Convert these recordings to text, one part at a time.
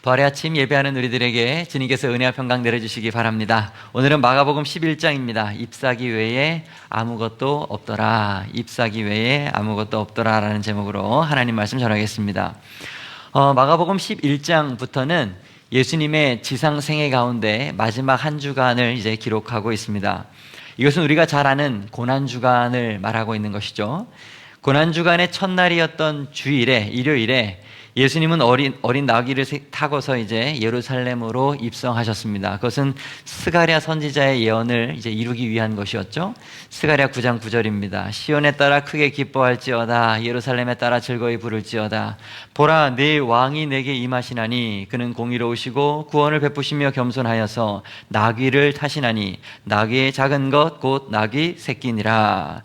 부활의 아침 예배하는 우리들에게 주님께서 은혜와 평강 내려주시기 바랍니다. 오늘은 마가복음 11장입니다. ip사기 외에 아무것도 없더라. ip사기 외에 아무것도 없더라 라는 제목으로 하나님 말씀 전하겠습니다. 마가복음 11장부터는 예수님의 지상 생애 가운데 마지막 한 주간을 이제 기록하고 있습니다. 이것은 우리가 잘 아는 고난주간을 말하고 있는 것이죠. 고난주간의 첫날이었던 주일에, 일요일에 예수님은 어린 나귀를 타고서 이제 예루살렘으로 입성하셨습니다. 그것은 스가랴 선지자의 예언을 이제 이루기 위한 것이었죠. 스가랴 9장 9절입니다. 시온에 따라 크게 기뻐할지어다. 예루살렘에 따라 즐거이 부를지어다. 보라, 내 왕이 내게 임하시나니 그는 공의로우시고 구원을 베푸시며 겸손하여서 나귀를 타시나니 나귀의 작은 것 곧 나귀 새끼니라.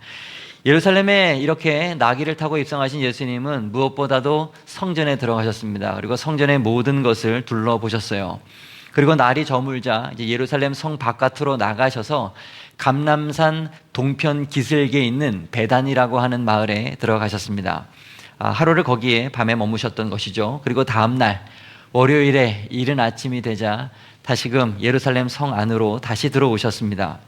예루살렘에 이렇게 나귀를 타고 입성하신 예수님은 무엇보다도 성전에 들어가셨습니다. 그리고 성전의 모든 것을 둘러보셨어요. 그리고 날이 저물자 이제 예루살렘 성 바깥으로 나가셔서 감람산 동편 기슭에 있는 베단이라고 하는 마을에 들어가셨습니다. 하루를 거기에 밤에 머무셨던 것이죠. 그리고 다음 날 월요일에 이른 아침이 되자 다시금 예루살렘 성 안으로 다시 들어오셨습니다.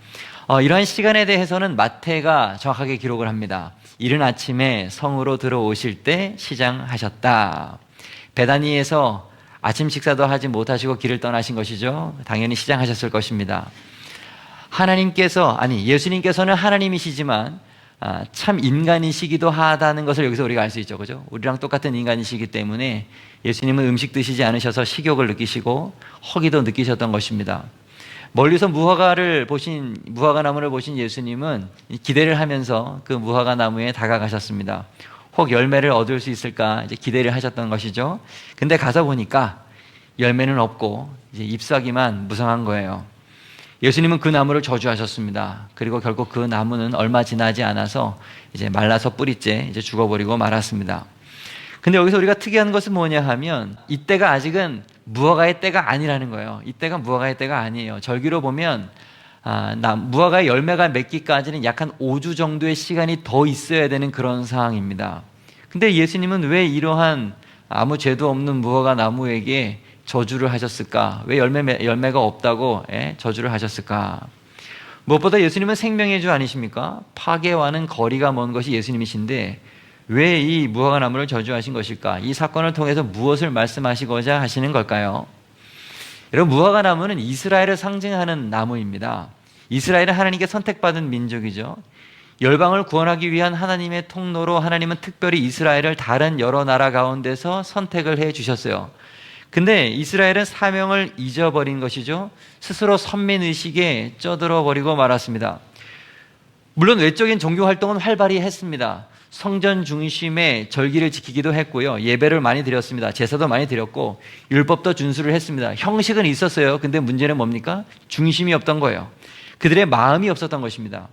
이러한 시간에 대해서는 마태가 정확하게 기록을 합니다. 이른 아침에 성으로 들어오실 때 시장하셨다. 베다니에서 아침 식사도 하지 못하시고 길을 떠나신 것이죠. 당연히 시장하셨을 것입니다. 예수님께서는 하나님이시지만 참 인간이시기도 하다는 것을 여기서 우리가 알 수 있죠. 그죠? 우리랑 똑같은 인간이시기 때문에 예수님은 음식 드시지 않으셔서 식욕을 느끼시고 허기도 느끼셨던 것입니다. 멀리서 무화과 나무를 보신 예수님은 기대를 하면서 그 무화과 나무에 다가가셨습니다. 혹 열매를 얻을 수 있을까 이제 기대를 하셨던 것이죠. 근데 가서 보니까 열매는 없고 이제 잎사귀만 무성한 거예요. 예수님은 그 나무를 저주하셨습니다. 그리고 결국 그 나무는 얼마 지나지 않아서 이제 말라서 뿌리째 이제 죽어버리고 말았습니다. 근데 여기서 우리가 특이한 것은 뭐냐 하면 이때가 아직은 무화과의 때가 아니라는 거예요. 이때가 무화과의 때가 아니에요. 절기로 보면 무화과의 열매가 맺기까지는 약 한 5주 정도의 시간이 더 있어야 되는 그런 상황입니다. 근데 예수님은 왜 이러한 아무 죄도 없는 무화과 나무에게 저주를 하셨을까? 왜 열매가 없다고 저주를 하셨을까? 무엇보다 예수님은 생명의 주 아니십니까? 파괴와는 거리가 먼 것이 예수님이신데 왜 이 무화과 나무를 저주하신 것일까? 이 사건을 통해서 무엇을 말씀하시고자 하시는 걸까요? 여러분, 무화과 나무는 이스라엘을 상징하는 나무입니다. 이스라엘은 하나님께 선택받은 민족이죠. 열방을 구원하기 위한 하나님의 통로로 하나님은 특별히 이스라엘을 다른 여러 나라 가운데서 선택을 해 주셨어요. 근데 이스라엘은 사명을 잊어버린 것이죠. 스스로 선민의식에 쩌들어 버리고 말았습니다. 물론 외적인 종교 활동은 활발히 했습니다. 성전 중심의 절기를 지키기도 했고요. 예배를 많이 드렸습니다. 제사도 많이 드렸고 율법도 준수를 했습니다. 형식은 있었어요. 근데 문제는 뭡니까? 중심이 없던 거예요. 그들의 마음이 없었던 것입니다.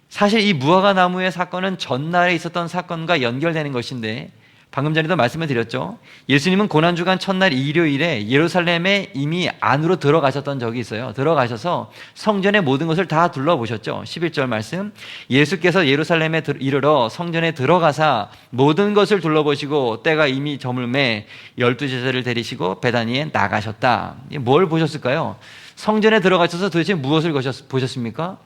사실 이 무화과 나무의 사건은 전날에 있었던 사건과 연결되는 것인데 방금 전에도 말씀을 드렸죠. 예수님은 고난주간 첫날 일요일에 예루살렘에 이미 안으로 들어가셨던 적이 있어요. 들어가셔서 성전의 모든 것을 다 둘러보셨죠. 11절 말씀, 예수께서 예루살렘에 이르러 성전에 들어가사 모든 것을 둘러보시고 때가 이미 저물매 12제자를 데리시고 베다니에 나가셨다. 뭘 보셨을까요? 성전에 들어가셔서 도대체 무엇을 보셨습니까?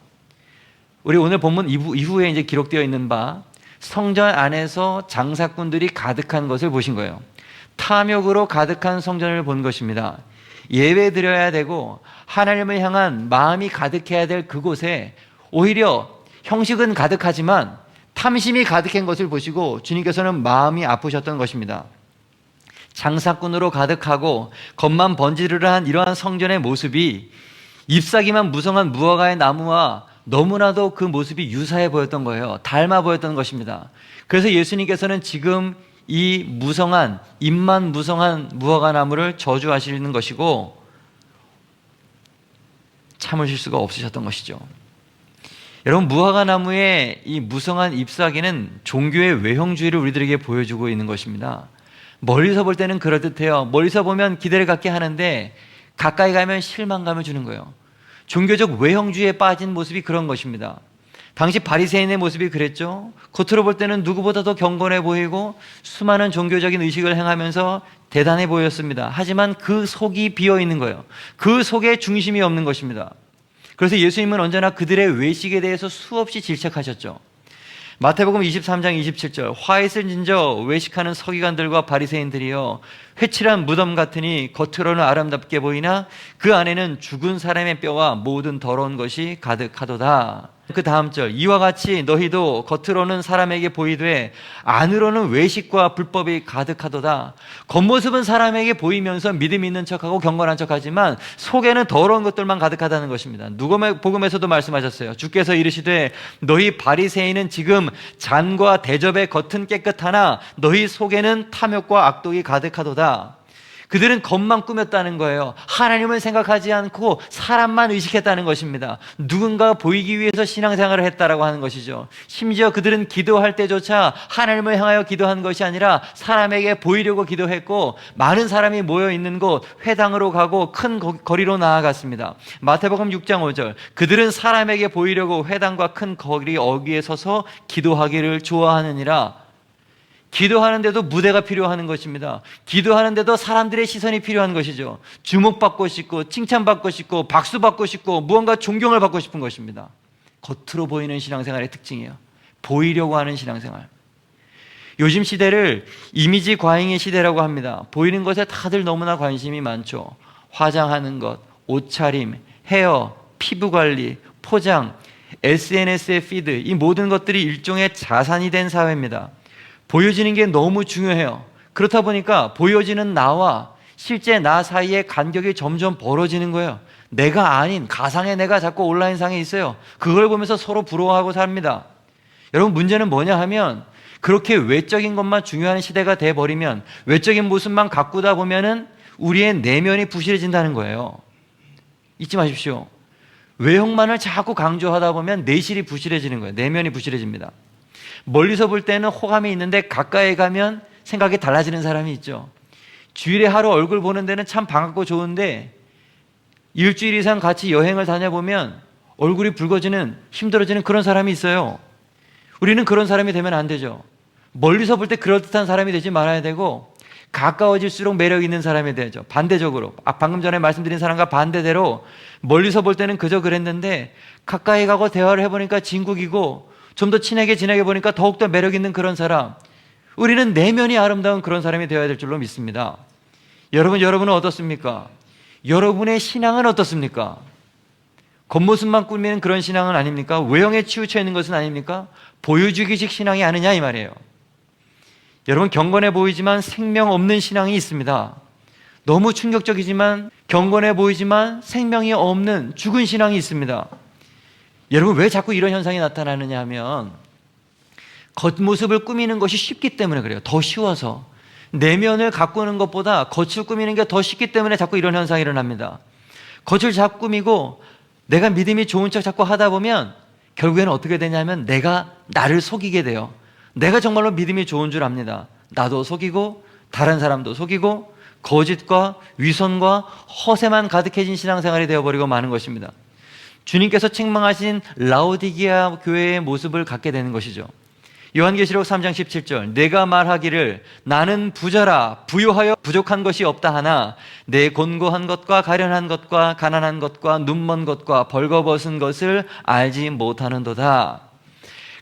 우리 오늘 본문 이후에 이제 기록되어 있는 바 성전 안에서 장사꾼들이 가득한 것을 보신 거예요. 탐욕으로 가득한 성전을 본 것입니다. 예배 드려야 되고 하나님을 향한 마음이 가득해야 될 그곳에 오히려 형식은 가득하지만 탐심이 가득한 것을 보시고 주님께서는 마음이 아프셨던 것입니다. 장사꾼으로 가득하고 겉만 번지르르한 이러한 성전의 모습이 잎사귀만 무성한 무화과의 나무와 너무나도 그 모습이 유사해 보였던 거예요. 닮아 보였던 것입니다. 그래서 예수님께서는 지금 이 잎만 무성한 무화과 나무를 저주하시는 것이고 참으실 수가 없으셨던 것이죠. 여러분, 무화과 나무의 이 무성한 잎사귀는 종교의 외형주의를 우리들에게 보여주고 있는 것입니다. 멀리서 볼 때는 그럴듯해요. 멀리서 보면 기대를 갖게 하는데 가까이 가면 실망감을 주는 거예요. 종교적 외형주의에 빠진 모습이 그런 것입니다. 당시 바리새인의 모습이 그랬죠. 겉으로 볼 때는 누구보다도 경건해 보이고 수많은 종교적인 의식을 행하면서 대단해 보였습니다. 하지만 그 속이 비어 있는 거예요. 그 속에 중심이 없는 것입니다. 그래서 예수님은 언제나 그들의 외식에 대해서 수없이 질책하셨죠. 마태복음 23장 27절, 화 있을 진저 외식하는 서기관들과 바리새인들이여, 회칠한 무덤 같으니 겉으로는 아름답게 보이나 그 안에는 죽은 사람의 뼈와 모든 더러운 것이 가득하도다. 그 다음 절, 이와 같이 너희도 겉으로는 사람에게 보이되 안으로는 외식과 불법이 가득하도다. 겉모습은 사람에게 보이면서 믿음 있는 척하고 경건한 척하지만 속에는 더러운 것들만 가득하다는 것입니다. 누가복음에서도 말씀하셨어요. 주께서 이르시되 너희 바리새인은 지금 잔과 대접의 겉은 깨끗하나 너희 속에는 탐욕과 악독이 가득하도다. 그들은 겉만 꾸몄다는 거예요. 하나님을 생각하지 않고 사람만 의식했다는 것입니다. 누군가 보이기 위해서 신앙생활을 했다라고 하는 것이죠. 심지어 그들은 기도할 때조차 하나님을 향하여 기도한 것이 아니라 사람에게 보이려고 기도했고, 많은 사람이 모여 있는 곳 회당으로 가고 큰 거리로 나아갔습니다. 마태복음 6장 5절, 그들은 사람에게 보이려고 회당과 큰 거리 어귀에 서서 기도하기를 좋아하느니라. 기도하는데도 무대가 필요한 것입니다. 기도하는데도 사람들의 시선이 필요한 것이죠. 주목받고 싶고 칭찬받고 싶고 박수받고 싶고 무언가 존경을 받고 싶은 것입니다. 겉으로 보이는 신앙생활의 특징이에요. 보이려고 하는 신앙생활. 요즘 시대를 이미지 과잉의 시대라고 합니다. 보이는 것에 다들 너무나 관심이 많죠. 화장하는 것, 옷차림, 헤어, 피부관리, 포장, SNS의 피드, 이 모든 것들이 일종의 자산이 된 사회입니다. 보여지는 게 너무 중요해요. 그렇다 보니까 보여지는 나와 실제 나 사이의 간격이 점점 벌어지는 거예요. 내가 아닌 가상의 내가 자꾸 온라인상에 있어요. 그걸 보면서 서로 부러워하고 삽니다. 여러분, 문제는 뭐냐 하면 그렇게 외적인 것만 중요한 시대가 돼버리면, 외적인 모습만 가꾸다 보면은 우리의 내면이 부실해진다는 거예요. 잊지 마십시오. 외형만을 자꾸 강조하다 보면 내실이 부실해지는 거예요. 내면이 부실해집니다. 멀리서 볼 때는 호감이 있는데 가까이 가면 생각이 달라지는 사람이 있죠. 주일에 하루 얼굴 보는 데는 참 반갑고 좋은데 일주일 이상 같이 여행을 다녀보면 얼굴이 붉어지는, 힘들어지는 그런 사람이 있어요. 우리는 그런 사람이 되면 안 되죠. 멀리서 볼 때 그럴듯한 사람이 되지 말아야 되고, 가까워질수록 매력 있는 사람이 되죠. 반대적으로, 방금 전에 말씀드린 사람과 반대대로 멀리서 볼 때는 그저 그랬는데 가까이 가고 대화를 해보니까 진국이고, 좀 더 친하게 지내게 보니까 더욱더 매력 있는 그런 사람, 우리는 내면이 아름다운 그런 사람이 되어야 될 줄로 믿습니다. 여러분은 어떻습니까? 여러분의 신앙은 어떻습니까? 겉모습만 꾸미는 그런 신앙은 아닙니까? 외형에 치우쳐 있는 것은 아닙니까? 보여주기식 신앙이 아니냐 이 말이에요. 여러분, 경건해 보이지만 생명 없는 신앙이 있습니다. 너무 충격적이지만 경건해 보이지만 생명이 없는 죽은 신앙이 있습니다. 여러분, 왜 자꾸 이런 현상이 나타나느냐 하면 겉모습을 꾸미는 것이 쉽기 때문에 그래요. 더 쉬워서. 내면을 가꾸는 것보다 겉을 꾸미는 게 더 쉽기 때문에 자꾸 이런 현상이 일어납니다. 겉을 자꾸 꾸미고 내가 믿음이 좋은 척 자꾸 하다 보면 결국에는 어떻게 되냐면 내가 나를 속이게 돼요. 내가 정말로 믿음이 좋은 줄 압니다. 나도 속이고 다른 사람도 속이고 거짓과 위선과 허세만 가득해진 신앙생활이 되어버리고 마는 것입니다. 주님께서 책망하신 라오디게아 교회의 모습을 갖게 되는 것이죠. 요한계시록 3장 17절, 내가 말하기를 나는 부자라 부유하여 부족한 것이 없다 하나 내 곤고한 것과 가련한 것과 가난한 것과 눈먼 것과 벌거벗은 것을 알지 못하는도다.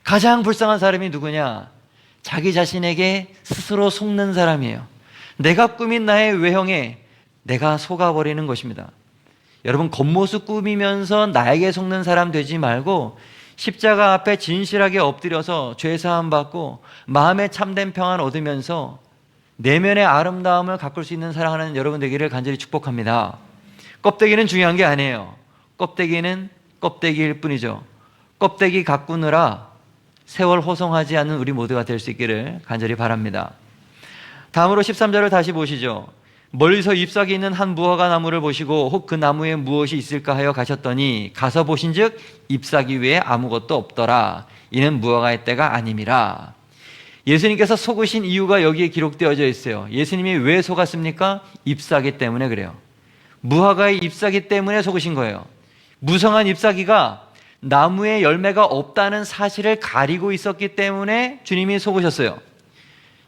가장 불쌍한 사람이 누구냐? 자기 자신에게 스스로 속는 사람이에요. 내가 꾸민 나의 외형에 내가 속아버리는 것입니다. 여러분, 겉모습 꾸미면서 나에게 속는 사람 되지 말고 십자가 앞에 진실하게 엎드려서 죄사함 받고 마음의 참된 평안 얻으면서 내면의 아름다움을 가꿀 수 있는 사랑하는 여러분 되기를 간절히 축복합니다. 껍데기는 중요한 게 아니에요. 껍데기는 껍데기일 뿐이죠. 껍데기 가꾸느라 세월 호송하지 않는 우리 모두가 될 수 있기를 간절히 바랍니다. 다음으로 13절을 다시 보시죠. 멀리서 잎사귀 있는 한 무화과 나무를 보시고 혹 그 나무에 무엇이 있을까 하여 가셨더니 가서 보신즉 잎사귀 외에 아무것도 없더라. 이는 무화과의 때가 아님이라. 예수님께서 속으신 이유가 여기에 기록되어져 있어요. 예수님이 왜 속았습니까? 잎사귀 때문에 그래요. 무화과의 잎사귀 때문에 속으신 거예요. 무성한 잎사귀가 나무에 열매가 없다는 사실을 가리고 있었기 때문에 주님이 속으셨어요.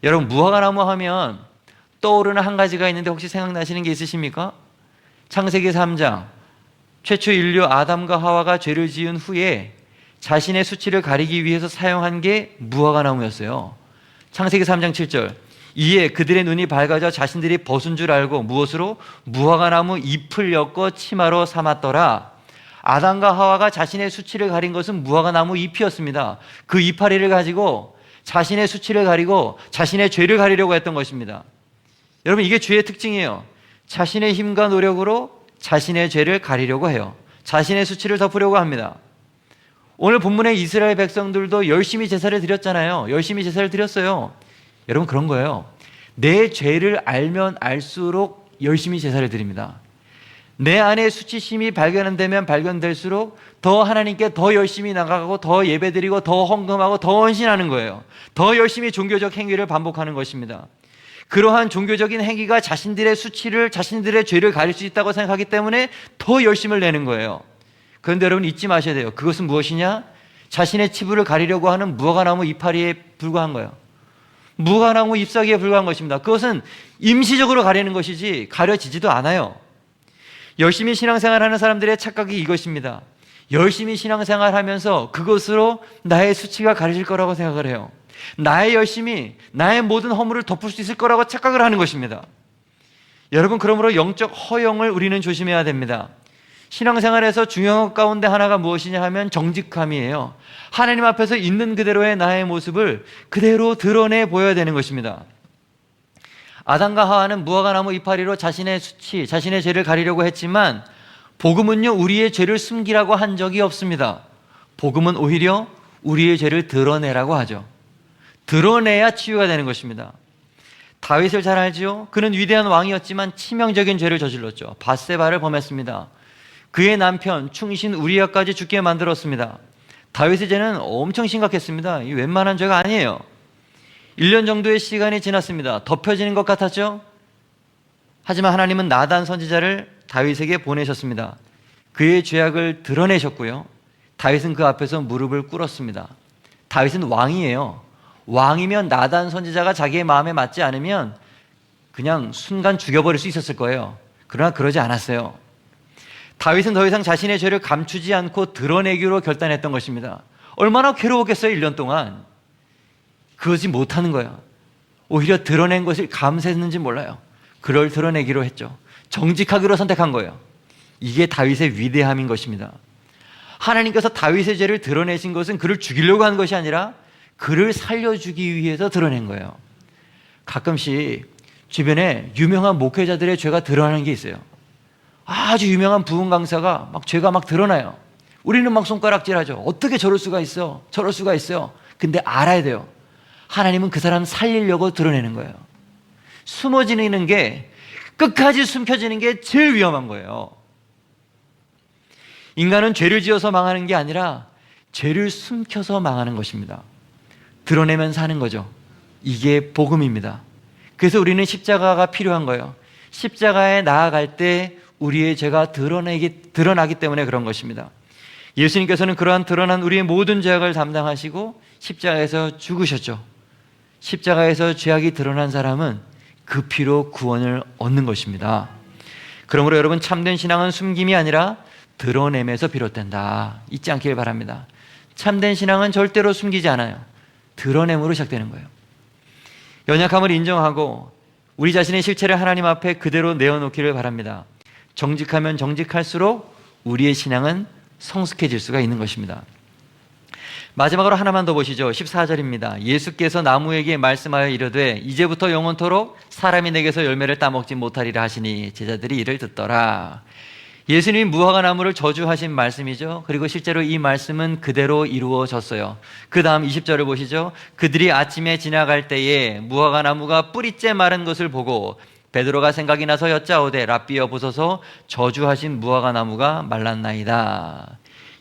여러분, 무화과 나무 하면 떠오르는 한 가지가 있는데 혹시 생각나시는 게 있으십니까? 창세기 3장, 최초 인류 아담과 하와가 죄를 지은 후에 자신의 수치를 가리기 위해서 사용한 게 무화과나무였어요. 창세기 3장 7절, 이에 그들의 눈이 밝아져 자신들이 벗은 줄 알고 무엇으로? 무화과나무 잎을 엮어 치마로 삼았더라. 아담과 하와가 자신의 수치를 가린 것은 무화과나무 잎이었습니다. 그 이파리를 가지고 자신의 수치를 가리고 자신의 죄를 가리려고 했던 것입니다. 여러분, 이게 죄의 특징이에요. 자신의 힘과 노력으로 자신의 죄를 가리려고 해요. 자신의 수치를 덮으려고 합니다. 오늘 본문의 이스라엘 백성들도 열심히 제사를 드렸잖아요. 열심히 제사를 드렸어요. 여러분, 그런 거예요. 내 죄를 알면 알수록 열심히 제사를 드립니다. 내 안에 수치심이 발견되면 발견될수록 더 하나님께 더 열심히 나가고 더 예배드리고 더 헌금하고 더 헌신하는 거예요. 더 열심히 종교적 행위를 반복하는 것입니다. 그러한 종교적인 행위가 자신들의 수치를, 자신들의 죄를 가릴 수 있다고 생각하기 때문에 더 열심을 내는 거예요. 그런데 여러분, 잊지 마셔야 돼요. 그것은 무엇이냐? 자신의 치부를 가리려고 하는 무화과나무 이파리에 불과한 거예요. 무화과나무 잎사귀에 불과한 것입니다. 그것은 임시적으로 가리는 것이지 가려지지도 않아요. 열심히 신앙생활하는 사람들의 착각이 이것입니다. 열심히 신앙생활하면서 그것으로 나의 수치가 가려질 거라고 생각을 해요. 나의 열심이 나의 모든 허물을 덮을 수 있을 거라고 착각을 하는 것입니다. 여러분, 그러므로 영적 허영을 우리는 조심해야 됩니다. 신앙생활에서 중요한 것 가운데 하나가 무엇이냐 하면 정직함이에요. 하나님 앞에서 있는 그대로의 나의 모습을 그대로 드러내 보여야 되는 것입니다. 아담과 하와는 무화과나무 이파리로 자신의 수치, 자신의 죄를 가리려고 했지만 복음은요, 우리의 죄를 숨기라고 한 적이 없습니다. 복음은 오히려 우리의 죄를 드러내라고 하죠. 드러내야 치유가 되는 것입니다. 다윗을 잘 알지요? 그는 위대한 왕이었지만 치명적인 죄를 저질렀죠. 밧세바를 범했습니다. 그의 남편 충신 우리아까지 죽게 만들었습니다. 다윗의 죄는 엄청 심각했습니다. 이 웬만한 죄가 아니에요. 1년 정도의 시간이 지났습니다. 덮여지는 것 같았죠? 하지만 하나님은 나단 선지자를 다윗에게 보내셨습니다. 그의 죄악을 드러내셨고요. 다윗은 그 앞에서 무릎을 꿇었습니다. 다윗은 왕이에요. 왕이면 나단 선지자가 자기의 마음에 맞지 않으면 그냥 순간 죽여버릴 수 있었을 거예요. 그러나 그러지 않았어요. 다윗은 더 이상 자신의 죄를 감추지 않고 드러내기로 결단했던 것입니다. 얼마나 괴로웠겠어요, 1년 동안. 그러지 못하는 거예요. 오히려 드러낸 것을 감사했는지 몰라요. 그를 드러내기로 했죠. 정직하기로 선택한 거예요. 이게 다윗의 위대함인 것입니다. 하나님께서 다윗의 죄를 드러내신 것은 그를 죽이려고 한 것이 아니라 그를 살려주기 위해서 드러낸 거예요. 가끔씩 주변에 유명한 목회자들의 죄가 드러나는 게 있어요. 아주 유명한 부흥 강사가 막 죄가 막 드러나요. 우리는 막 손가락질하죠. 어떻게 저럴 수가 있어? 저럴 수가 있어요. 근데 알아야 돼요. 하나님은 그 사람 살리려고 드러내는 거예요. 숨어지는 게, 끝까지 숨겨지는 게 제일 위험한 거예요. 인간은 죄를 지어서 망하는 게 아니라 죄를 숨겨서 망하는 것입니다. 드러내면 사는 거죠. 이게 복음입니다. 그래서 우리는 십자가가 필요한 거예요. 십자가에 나아갈 때 우리의 죄가 드러나기 때문에 그런 것입니다. 예수님께서는 그러한 드러난 우리의 모든 죄악을 담당하시고 십자가에서 죽으셨죠. 십자가에서 죄악이 드러난 사람은 그 피로 구원을 얻는 것입니다. 그러므로 여러분, 참된 신앙은 숨김이 아니라 드러냄에서 비롯된다. 잊지 않길 바랍니다. 참된 신앙은 절대로 숨기지 않아요. 드러냄으로 시작되는 거예요. 연약함을 인정하고 우리 자신의 실체를 하나님 앞에 그대로 내어놓기를 바랍니다. 정직하면 정직할수록 우리의 신앙은 성숙해질 수가 있는 것입니다. 마지막으로 하나만 더 보시죠. 14절입니다. 예수께서 나무에게 말씀하여 이르되 이제부터 영원토록 사람이 내게서 열매를 따먹지 못하리라 하시니 제자들이 이를 듣더라. 예수님이 무화과 나무를 저주하신 말씀이죠. 그리고 실제로 이 말씀은 그대로 이루어졌어요. 그 다음 20절을 보시죠. 그들이 아침에 지나갈 때에 무화과 나무가 뿌리째 마른 것을 보고 베드로가 생각이 나서 여짜오되 랍비여 보소서 저주하신 무화과 나무가 말랐나이다.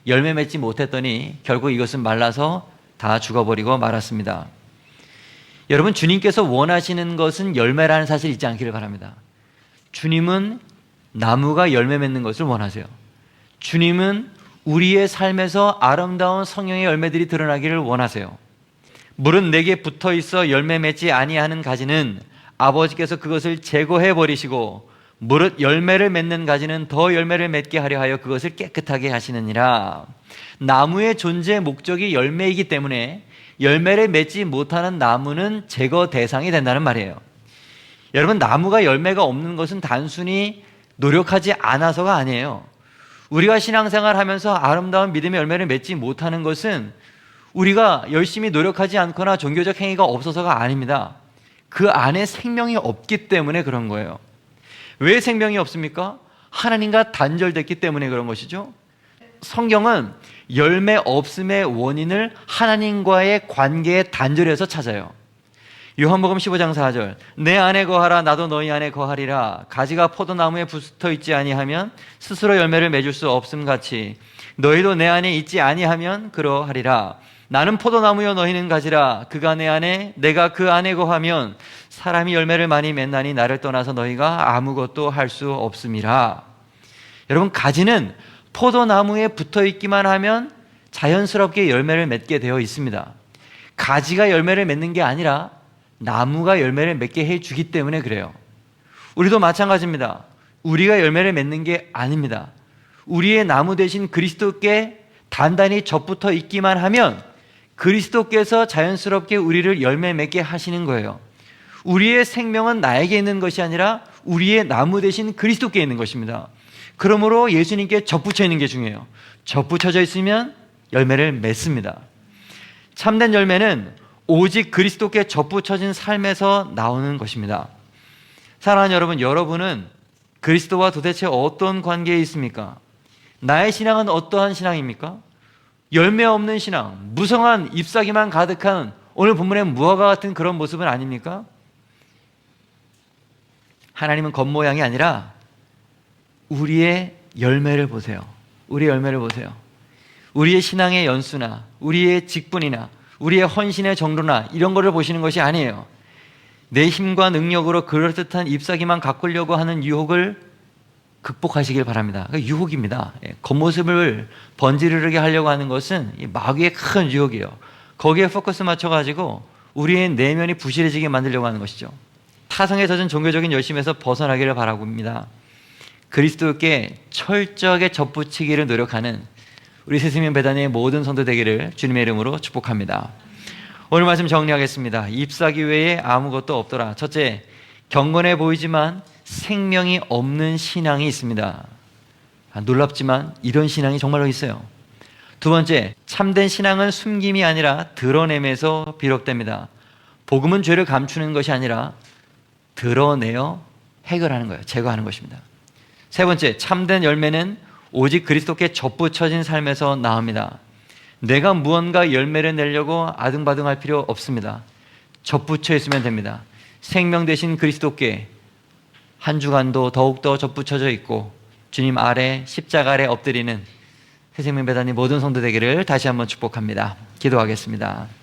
열매 맺지 못했더니 결국 이것은 말라서 다 죽어버리고 말았습니다. 여러분, 주님께서 원하시는 것은 열매라는 사실 잊지 않기를 바랍니다. 주님은 나무가 열매 맺는 것을 원하세요. 주님은 우리의 삶에서 아름다운 성령의 열매들이 드러나기를 원하세요. 물은 내게 붙어 있어 열매 맺지 아니하는 가지는 아버지께서 그것을 제거해 버리시고 무릇 열매를 맺는 가지는 더 열매를 맺게 하려 하여 그것을 깨끗하게 하시느니라. 나무의 존재 목적이 열매이기 때문에 열매를 맺지 못하는 나무는 제거 대상이 된다는 말이에요. 여러분, 나무가 열매가 없는 것은 단순히 노력하지 않아서가 아니에요. 우리가 신앙생활 하면서 아름다운 믿음의 열매를 맺지 못하는 것은 우리가 열심히 노력하지 않거나 종교적 행위가 없어서가 아닙니다. 그 안에 생명이 없기 때문에 그런 거예요. 왜 생명이 없습니까? 하나님과 단절됐기 때문에 그런 것이죠. 성경은 열매 없음의 원인을 하나님과의 관계에 단절해서 찾아요. 요한복음 15장 4절, 내 안에 거하라 나도 너희 안에 거하리라. 가지가 포도나무에 붙어 있지 아니하면 스스로 열매를 맺을 수 없음 같이 너희도 내 안에 있지 아니하면 그러하리라. 나는 포도나무요 너희는 가지라. 그가 내 안에 내가 그 안에 거하면 사람이 열매를 많이 맺나니 나를 떠나서 너희가 아무것도 할 수 없음이라. 여러분, 가지는 포도나무에 붙어 있기만 하면 자연스럽게 열매를 맺게 되어 있습니다. 가지가 열매를 맺는 게 아니라 나무가 열매를 맺게 해주기 때문에 그래요. 우리도 마찬가지입니다. 우리가 열매를 맺는 게 아닙니다. 우리의 나무 대신 그리스도께 단단히 접붙어 있기만 하면 그리스도께서 자연스럽게 우리를 열매 맺게 하시는 거예요. 우리의 생명은 나에게 있는 것이 아니라 우리의 나무 대신 그리스도께 있는 것입니다. 그러므로 예수님께 접붙여 있는 게 중요해요. 접붙여져 있으면 열매를 맺습니다. 참된 열매는 오직 그리스도께 접붙여진 삶에서 나오는 것입니다. 사랑하는 여러분, 여러분은 그리스도와 도대체 어떤 관계에 있습니까? 나의 신앙은 어떠한 신앙입니까? 열매 없는 신앙, 무성한 잎사귀만 가득한 오늘 본문의 무화과 같은 그런 모습은 아닙니까? 하나님은 겉모양이 아니라 우리의 열매를 보세요. 우리의 열매를 보세요. 우리의 신앙의 연수나 우리의 직분이나 우리의 헌신의 정도나 이런 거를 보시는 것이 아니에요. 내 힘과 능력으로 그럴듯한 잎사귀만 가꾸려고 하는 유혹을 극복하시길 바랍니다. 유혹입니다. 겉모습을 번지르르게 하려고 하는 것은 마귀의 큰 유혹이에요. 거기에 포커스 맞춰가지고 우리의 내면이 부실해지게 만들려고 하는 것이죠. 타성에 젖은 종교적인 열심에서 벗어나기를 바라봅니다. 그리스도께 철저하게 접붙이기를 노력하는 우리 새생명 배단의 모든 성도 되기를 주님의 이름으로 축복합니다. 오늘 말씀 정리하겠습니다. 잎사귀 외에 아무것도 없더라. 첫째, 경건해 보이지만 생명이 없는 신앙이 있습니다. 놀랍지만 이런 신앙이 정말로 있어요. 두 번째, 참된 신앙은 숨김이 아니라 드러냄에서 비롯됩니다. 복음은 죄를 감추는 것이 아니라 드러내어 해결하는 거예요. 제거하는 것입니다. 세 번째, 참된 열매는 오직 그리스도께 접붙여진 삶에서 나옵니다. 내가 무언가 열매를 내려고 아등바등할 필요 없습니다. 접붙여 있으면 됩니다. 생명 되신 그리스도께 한 주간도 더욱더 접붙여져 있고 주님 아래 십자가 아래 엎드리는 새생명 배단의 모든 성도 되기를 다시 한번 축복합니다. 기도하겠습니다.